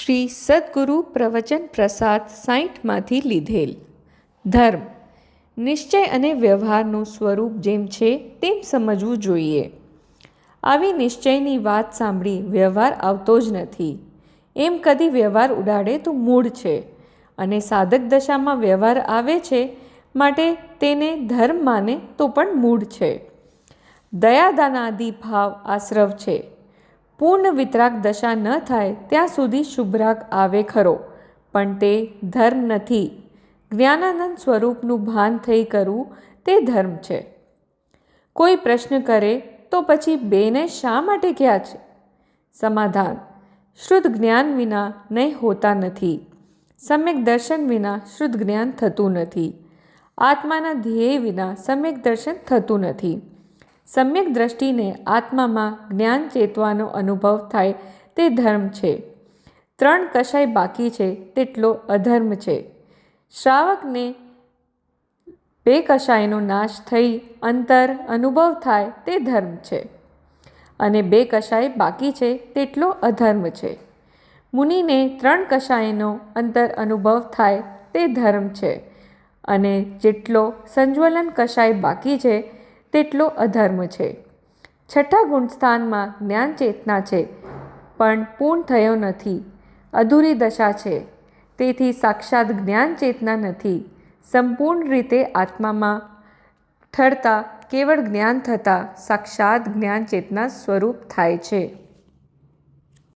શ્રી સદગુરુ પ્રવચન પ્રસાદ 60માંથી લીધેલ. ધર્મ નિશ્ચય અને વ્યવહારનું સ્વરૂપ જેમ છે તેમ સમજવું જોઈએ. આવી નિશ્ચયની વાત સાંભળી વ્યવહાર આવતો જ નથી એમ કદી વ્યવહાર ઉડાડે તો મૂળ છે, અને સાધક દશામાં વ્યવહાર આવે છે માટે તેને ધર્મ માને તો પણ મૂળ છે. દયાદાનાદિ ભાવ આશ્રવ છે. પૂર્ણ વિતરાગ દશા ન થાય ત્યાં સુધી શુભરાગ આવે ખરો, પણ તે ધર્મ નથી. જ્ઞાનાનંદ સ્વરૂપનું ભાન થઈ કરવું તે ધર્મ છે. કોઈ પ્રશ્ન કરે તો પછી બેને શા માટે ક્યાં છે? સમાધાન: શુદ્ધ જ્ઞાન વિના નહીં હોતા નથી. સમ્યક દર્શન વિના શુદ્ધ જ્ઞાન થતું નથી. આત્માના ધ્યેય વિના સમ્યક દર્શન થતું નથી. સમ્યક દ્રષ્ટિને આત્મામાં જ્ઞાન ચેતવાનો અનુભવ થાય તે ધર્મ છે. 3 કશાય બાકી છે તેટલો અધર્મ છે. શ્રાવકને 2 કશાયનો નાશ થઈ અંતર અનુભવ થાય તે ધર્મ છે, અને 2 કશાય બાકી છે તેટલો અધર્મ છે. મુનિને 3 કશાયનો અંતર અનુભવ થાય તે ધર્મ છે, અને જેટલો સંજ્વલન કશાય બાકી છે તેટલો અધર્મ છે. 6ઠા ગુણસ્થાનમાં જ્ઞાન ચેતના છે, પણ પૂર્ણ થયો નથી, અધૂરી દશા છે. તેથી સાક્ષાત જ્ઞાન ચેતના નથી. સંપૂર્ણ રીતે આત્મામાં ઠરતા કેવળ જ્ઞાન થતાં સાક્ષાત જ્ઞાન ચેતના સ્વરૂપ થાય છે.